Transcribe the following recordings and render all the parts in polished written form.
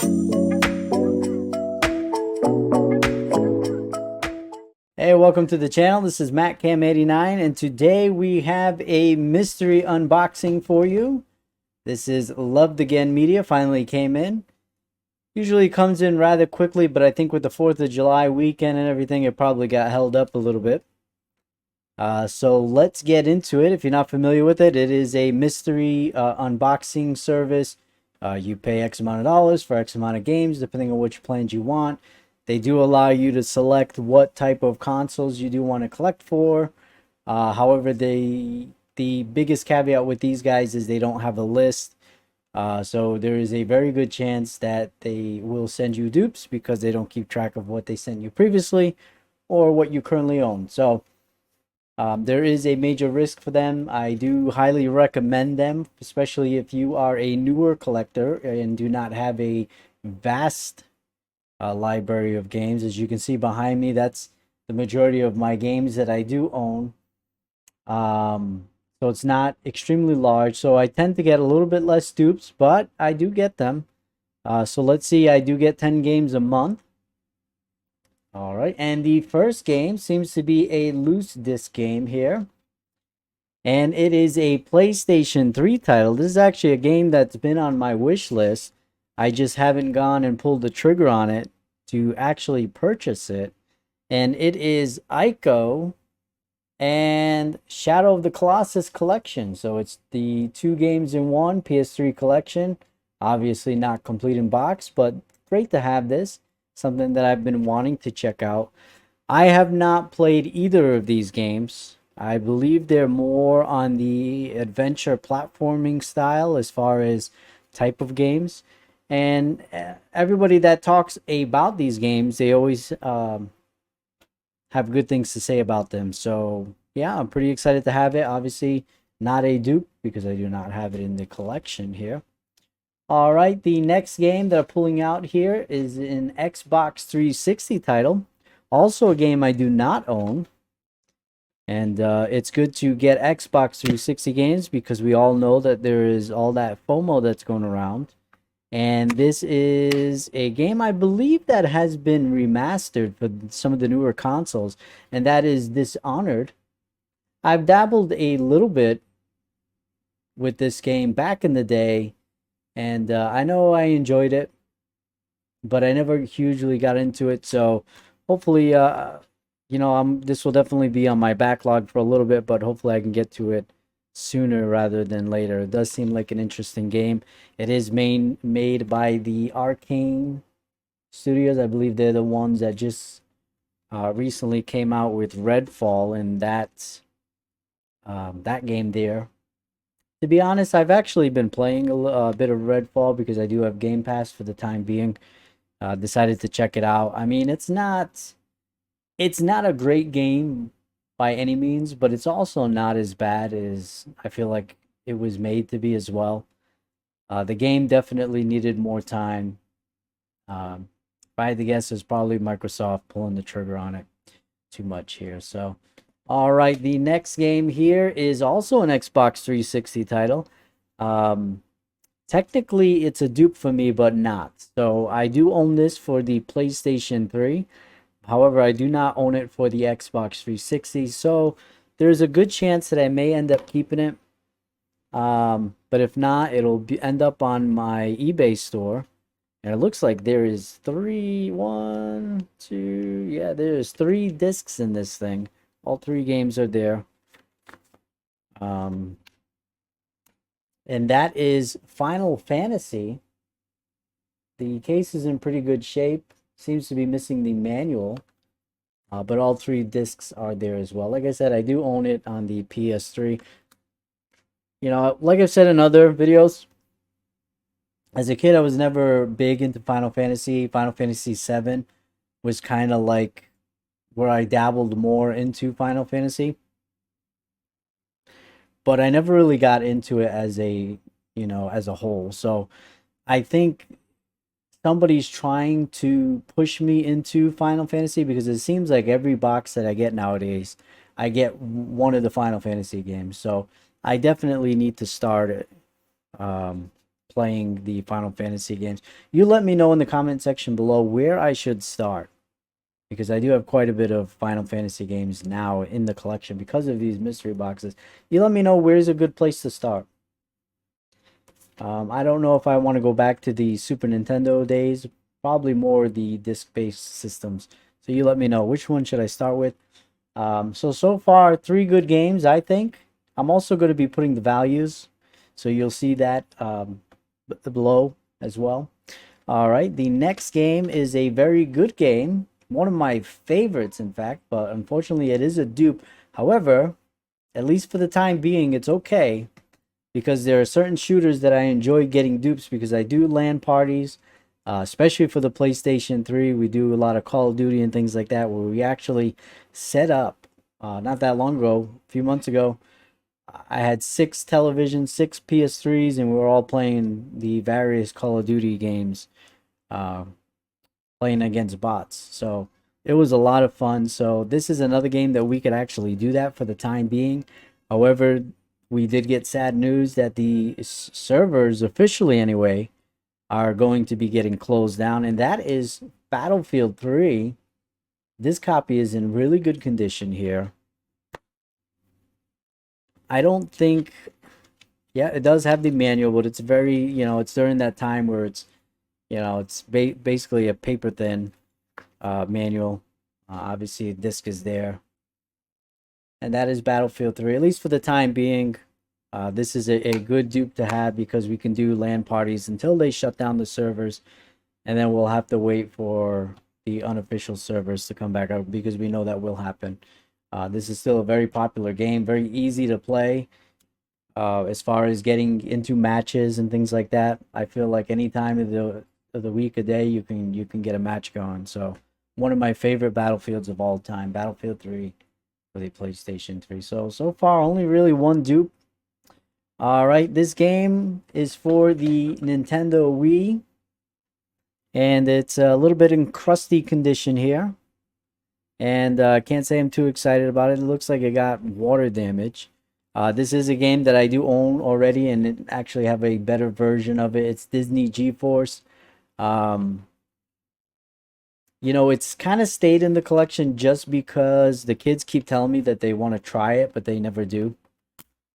Hey, welcome to the channel. This is MattCam89, and today we have a mystery unboxing for you. This is Loved Again Media, finally came in. Usually comes in rather quickly, but I think with the 4th of July weekend and everything, it probably got held up a little bit. So let's get into it. If you're not familiar with it, it is a mystery unboxing service. You pay X amount of dollars for X amount of games, depending on which plans you want. They do allow you to select what type of consoles you do want to collect for. However, the biggest caveat with these guys is they don't have a list. So there is a very good chance that they will send you dupes because they don't keep track of what they sent you previously or what you currently own. So there is a major risk for them. I do highly recommend them, especially if you are a newer collector and do not have a vast library of games. As you can see behind me, that's the majority of my games that I do own. So it's not extremely large, so I tend to get a little bit less dupes, but I do get them. So let's see, I do get 10 games a month. All right, and the first game seems to be a loose disc game here. And it is a PlayStation 3 title. This is actually a game that's been on my wish list. I just haven't gone and pulled the trigger on it to actually purchase it. And it is Ico and Shadow of the Colossus collection. So it's the 2 games in one PS3 collection. Obviously not complete in box, but great to have this. Something that I've been wanting to check out. I have not played either of these games. I believe they're more on the adventure platforming style as far as type of games. And everybody that talks about these games, they always have good things to say about them. So yeah, I'm pretty excited to have it. Obviously not a dupe because I do not have it in the collection here. All right, the next game that I'm pulling out here is an Xbox 360 title. Also a game I do not own. And it's good to get Xbox 360 games because we all know that there is all that FOMO that's going around. And this is a game I believe that has been remastered for some of the newer consoles, and that is Dishonored. I've dabbled a little bit with this game back in the day, and I know I enjoyed it, but I never hugely got into it. So hopefully, this will definitely be on my backlog for a little bit, but hopefully I can get to it sooner rather than later. It does seem like an interesting game. It is made by the Arcane Studios. I believe they're the ones that just recently came out with Redfall, and that game there. To be honest, I've actually been playing a bit of Redfall because I do have Game Pass for the time being. Decided to check it out. I mean, it's not a great game by any means, but it's also not as bad as I feel like it was made to be as well. The game definitely needed more time. If I had to guess, it's probably Microsoft pulling the trigger on it too much here. So, all right, the next game here is also an Xbox 360 title. Technically, it's a dupe for me, but not. So I do own this for the PlayStation 3. However, I do not own it for the Xbox 360, so there's a good chance that I may end up keeping it. But if not, it'll end up on my eBay store. And it looks like there is there's 3 discs in this thing. All 3 games are there. And that is Final Fantasy. The case is in pretty good shape. Seems to be missing the manual, but all 3 discs are there as well. Like I said, I do own it on the PS3. You know, like I've said in other videos, as a kid, I was never big into Final Fantasy. Final Fantasy 7 was kind of like where I dabbled more into Final Fantasy, but I never really got into it as as a whole. So I think somebody's trying to push me into Final Fantasy because it seems like every box that I get nowadays, I get one of the Final Fantasy games. So I definitely need to start it. playing the Final Fantasy games. You let me know in the comment section below where I should start, because I do have quite a bit of Final Fantasy games now in the collection because of these mystery boxes. You let me know where's a good place to start. I don't know if I want to go back to the Super Nintendo days, probably more the disc-based systems. So you let me know, which one should I start with? So far, 3 good games, I think. I'm also going to be putting the values, so you'll see that below as well. All right, the next game is a very good game, one of my favorites, in fact, but unfortunately it is a dupe. However, at least for the time being, it's okay, because there are certain shooters that I enjoy getting dupes because I do LAN parties, especially for the PlayStation 3. We do a lot of Call of Duty and things like that, where we actually set up, not that long ago, a few months ago, I had 6 televisions, 6 PS3s, and we were all playing the various Call of Duty games, uh, playing against bots. So it was a lot of fun. So this is another game that we could actually do that for the time being. However, we did get sad news that the servers, officially anyway, are going to be getting closed down, and that is Battlefield 3. This copy is in really good condition here. I don't think, yeah, it does have the manual, but it's very, it's during that time where it's, it's basically a paper thin manual. Obviously, disc is there. And that is Battlefield 3, at least for the time being. This is a good dupe to have because we can do LAN parties until they shut down the servers. And then we'll have to wait for the unofficial servers to come back up, because we know that will happen. This is still a very popular game, very easy to play. As far as getting into matches and things like that, I feel like any time of the week, a day, you can get a match going. So one of my favorite Battlefields of all time, Battlefield 3 for the PlayStation 3. So far, only really one dupe. All right, this game is for the Nintendo Wii, and it's a little bit in crusty condition here. And can't say I'm too excited about it. It looks like it got water damage. This is a game that I do own already, and it actually have a better version of it. It's Disney GeForce. Um, it's kind of stayed in the collection just because the kids keep telling me that they want to try it, but they never do.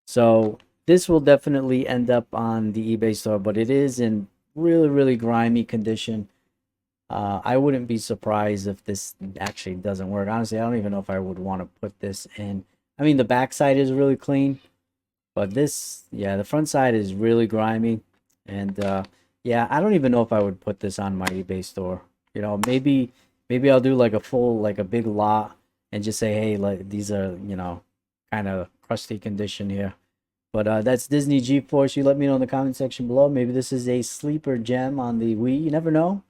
So this will definitely end up on the eBay store, but it is in really, really grimy condition. I wouldn't be surprised if this actually doesn't work. Honestly, I don't even know if I would want to put this in. I mean, the backside is really clean, but this, yeah, the front side is really grimy. And yeah, I don't even know if I would put this on my eBay store. Maybe I'll do like a big lot and just say, hey, like these are, kind of crusty condition here. But that's Disney GeForce. You let me know in the comment section below. Maybe this is a sleeper gem on the Wii. You never know.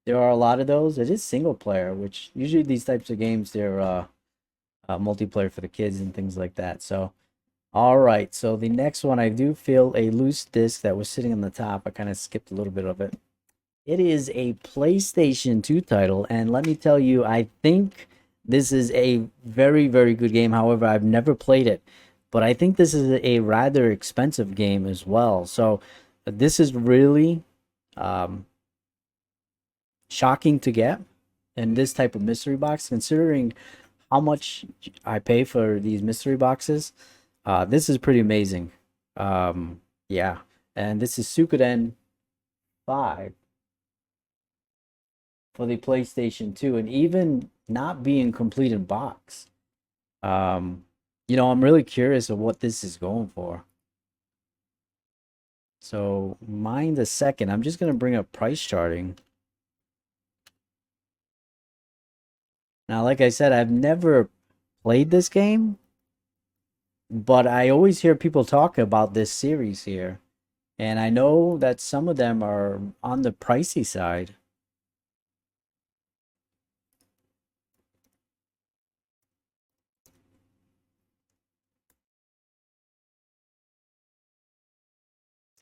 There are a lot of those. It is single player, which usually these types of games, they're multiplayer for the kids and things like that. So, all right. So the next one, I do feel a loose disc that was sitting on the top. I kind of skipped a little bit of it. It is a PlayStation 2 title, and let me tell you, I think this is a very, very good game. However, I've never played it, but I think this is a rather expensive game as well. So this is really um, shocking to get in this type of mystery box, considering how much I pay for these mystery boxes. This is pretty amazing. Yeah, and this is Suikoden 5 for the PlayStation 2, and even not being complete in box. Um, I'm really curious of what this is going for. So, mind a second. I'm just gonna bring up price charting. Now, like I said, I've never played this game, but I always hear people talk about this series here. And I know that some of them are on the pricey side.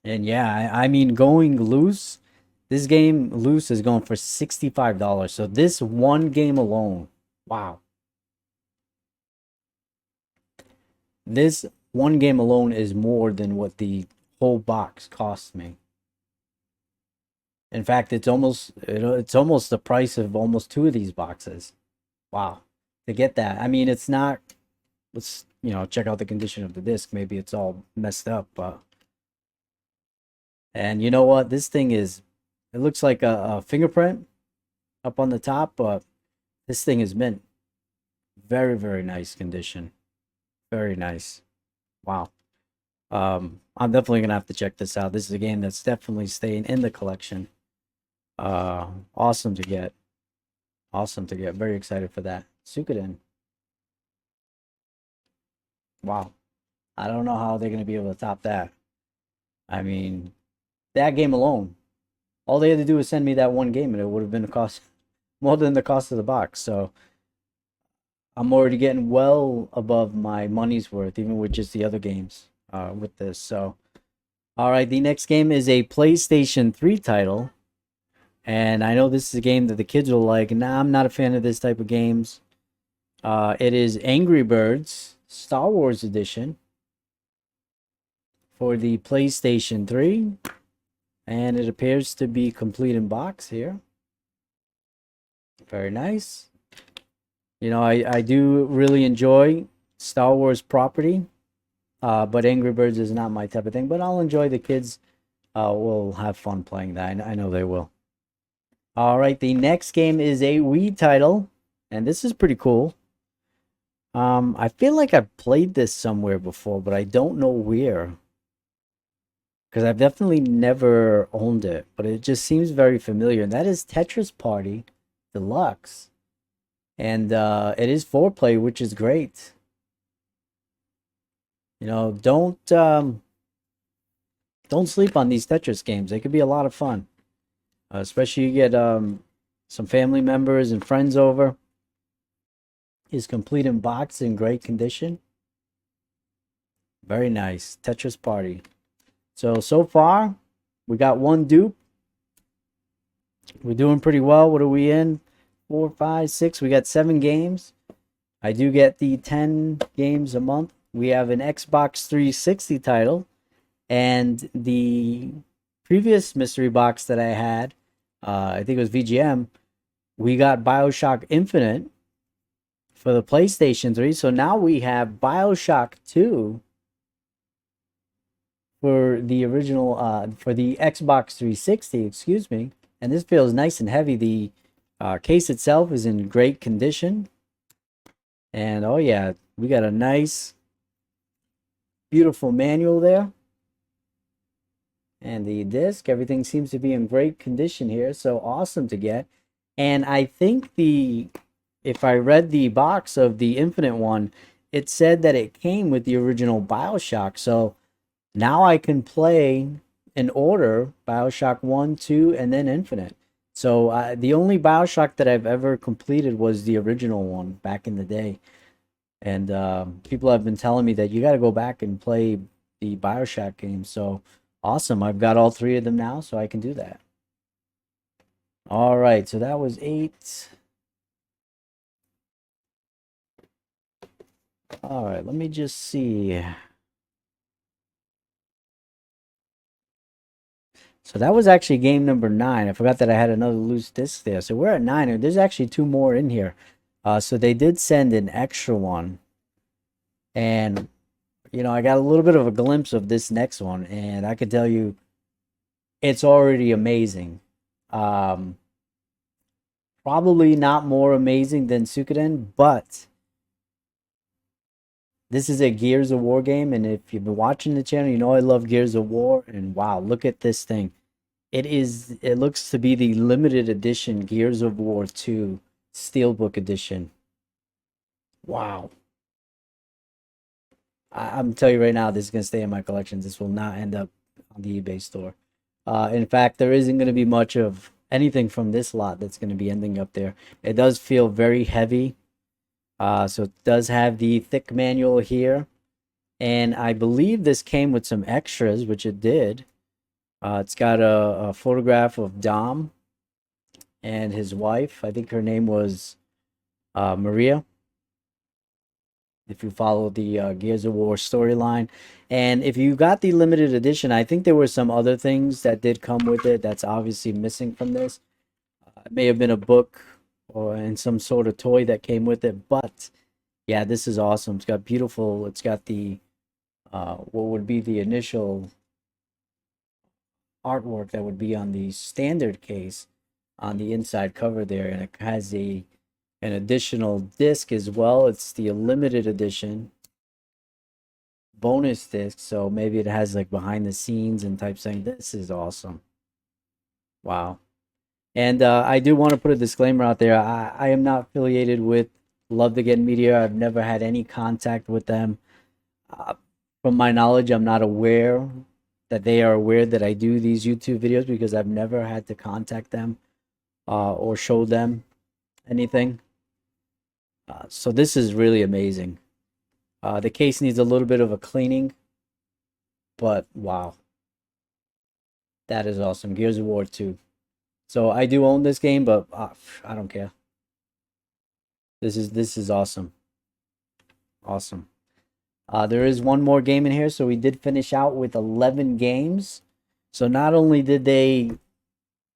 And yeah, I mean, going loose, this game loose is going for $65. So this one game alone, wow. This one game alone is more than what the whole box cost me. In fact, it's almost the price of almost two of these boxes. Wow. To get that. I mean, it's not, let's, check out the condition of the disc. Maybe it's all messed up, but and you know what? This thing is, it looks like a fingerprint up on the top, but this thing is mint. Very, very nice condition. Very nice. Wow. I'm definitely gonna have to check this out. This is a game that's definitely staying in the collection. Awesome to get. Awesome to get. Very excited for that. Suikoden. Wow. I don't know how they're gonna be able to top that. I mean, that game alone, all they had to do was send me that one game, and it would have been a cost more than the cost of the box. So I'm already getting well above my money's worth, even with just the other games with this. So, all right, the next game is a PlayStation 3 title. And I know this is a game that the kids will like. Nah, I'm not a fan of this type of games. It is Angry Birds Star Wars Edition for the PlayStation 3. And it appears to be complete in box here. Very nice. I do really enjoy Star Wars property, but Angry Birds is not my type of thing. But I'll enjoy the kids. Will have fun playing that. I know they will. All right, the next game is a Wii title, and this is pretty cool. I feel like I've played this somewhere before, but I don't know where. Because I've definitely never owned it, but it just seems very familiar. And that is Tetris Party Deluxe. And it is 4-play, which is great. Don't sleep on these Tetris games. They could be a lot of fun. Especially you get some family members and friends over. Is complete in box in great condition. Very nice. Tetris Party. So far, we got one dupe. We're doing pretty well. What are we in? 4, 5, 6. We got 7 games. I do get the 10 games a month. We have an Xbox 360 title. And the previous mystery box that I had, I think it was VGM, we got BioShock Infinite for the PlayStation 3. So now we have BioShock 2 for the original, for the Xbox 360, excuse me. And this feels nice and heavy. The case itself is in great condition. And oh yeah, we got a nice, beautiful manual there. And the disc, everything seems to be in great condition here. So awesome to get. And I think if I read the box of the Infinite one, it said that it came with the original BioShock. So now I can play in order BioShock 1, 2, and then Infinite. So the only BioShock that I've ever completed was the original one back in the day. And people have been telling me that you got to go back and play the BioShock games. So awesome. I've got all 3 of them now, so I can do that. All right, so that was 8. All right, let me just see. So that was actually game number 9. I forgot that I had another loose disc there. So we're at 9, and there's actually 2 more in here. So they did send an extra one. And, I got a little bit of a glimpse of this next one, and I can tell you it's already amazing. Probably not more amazing than Suikoden, but this is a Gears of War game, and if you've been watching the channel, you know I love Gears of War, and wow, look at this thing. It looks to be the limited edition Gears of War 2 Steelbook edition. Wow. I'm telling you right now, this is gonna stay in my collection. This will not end up on the eBay store. In fact, there isn't gonna be much of anything from this lot that's gonna be ending up there. It does feel very heavy. So it does have the thick manual here. And I believe this came with some extras, which it did. It's got a photograph of Dom and his wife. I think her name was Maria. if you follow the Gears of War storyline. And if you got the limited edition, I think there were some other things that did come with it that's obviously missing from this. It may have been a book or and some sort of toy that came with it, but yeah, this is awesome. It's got beautiful. It's got the what would be the initial artwork that would be on the standard case on the inside cover there, and it has an additional disc as well. It's the limited edition bonus disc, so maybe it has like behind the scenes and type thing. This is awesome. Wow. And I do want to put a disclaimer out there. I am not affiliated with Love to Get Media. I've never had any contact with them. Uh, from my knowledge, I'm not aware that they are aware that I do these YouTube videos because I've never had to contact them or show them anything. So this is really amazing. The case needs a little bit of a cleaning, but wow, that is awesome. Gears of War 2. So I do own this game, but I don't care. This is awesome. Awesome. There is one more game in here, so we did finish out with 11 games. So not only did they,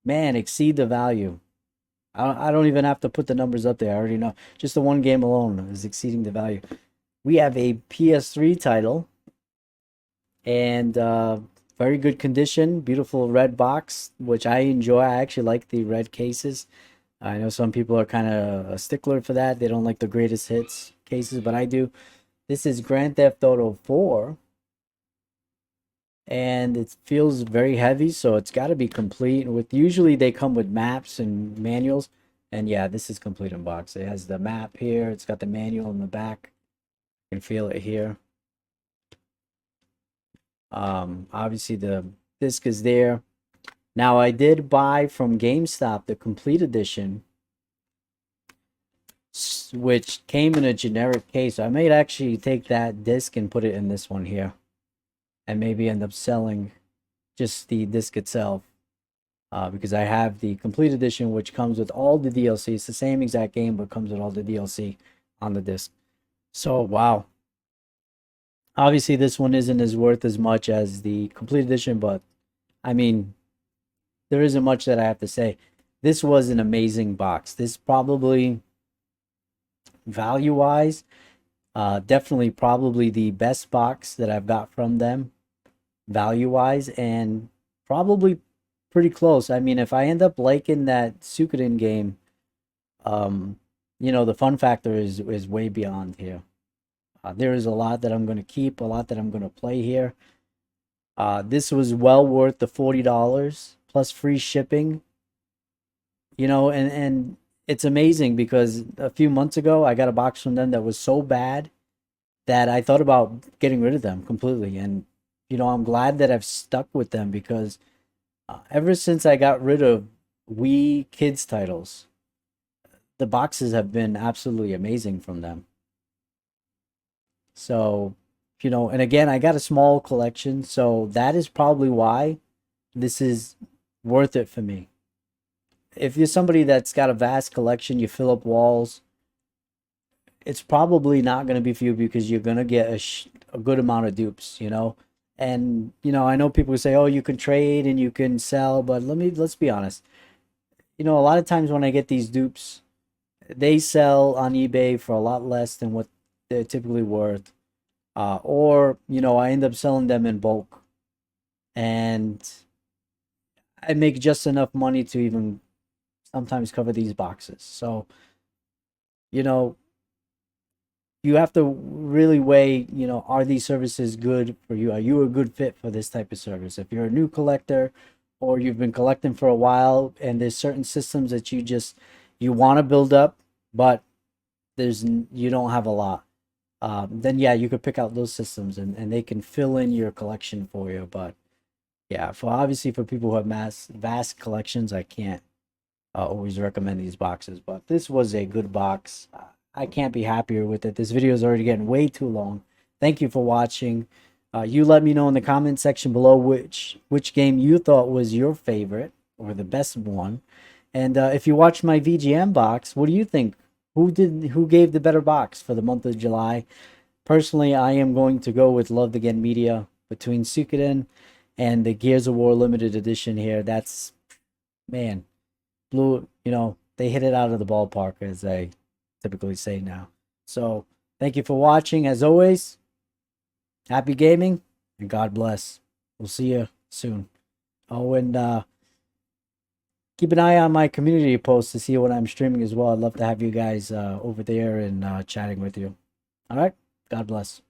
man, exceed the value. I don't even have to put the numbers up there. I already know. Just the one game alone is exceeding the value. We have a PS3 title and very good condition, beautiful red box, which I enjoy. I actually like the red cases. I know some people are kind of a stickler for that. They don't like the greatest hits cases, but I do. This is Grand Theft Auto 4, and it feels very heavy, so it's got to be complete. With usually they come with maps and manuals, and yeah, this is complete in box. It has the map here. It's got the manual in the back. You can feel it here. Obviously the disc is there. Now I did buy from GameStop the complete edition, which came in a generic case. I might actually take that disc and put it in this one here, and maybe end up selling just the disc itself, because I have the complete edition, which comes with all the DLC. It's the same exact game, but comes with all the DLC on the disc. So wow. Obviously, this one isn't as worth as much as the complete edition, but I mean, there isn't much that I have to say. This was an amazing box. This probably, value wise, definitely probably the best box that I've got from them, value wise, and probably pretty close. I mean, if I end up liking that Suikoden game, the fun factor is way beyond here. There is a lot that I'm going to keep, a lot that I'm going to play here. This was well worth the $40 plus free shipping. And it's amazing because a few months ago I got a box from them that was so bad that I thought about getting rid of them completely. And I'm glad that I've stuck with them because ever since I got rid of Wii Kids titles, the boxes have been absolutely amazing from them. So, and again, I got a small collection, so that is probably why this is worth it for me. If you're somebody that's got a vast collection, you fill up walls, it's probably not going to be for you because you're going to get a good amount of dupes. And, I know people say, oh, you can trade and you can sell, but let's be honest. A lot of times when I get these dupes, they sell on eBay for a lot less than what they're typically worth. Or, I end up selling them in bulk. And I make just enough money to even sometimes cover these boxes. So, you know, you have to really weigh, are these services good for you? Are you a good fit for this type of service? If you're a new collector or you've been collecting for a while and there's certain systems that you want to build up, but you don't have a lot, then yeah, you could pick out those systems and they can fill in your collection for you. But yeah, obviously for people who have vast collections, I can't always recommend these boxes, but this was a good box. I can't be happier with it. This video is already getting way too long. Thank you for watching. You let me know in the comment section below which game you thought was your favorite or the best one. And if you watched my VGM box, what do you think? Who gave the better box for the month of July? Personally, I am going to go with Loved Again Media between Suikoden and the Gears of War limited edition here. That's, man, they hit it out of the ballpark, as I typically say now. So, thank you for watching. As always, happy gaming and God bless. We'll see you soon. Oh, and keep an eye on my community posts to see when I'm streaming as well. I'd love to have you guys over there and chatting with you. All right. God bless.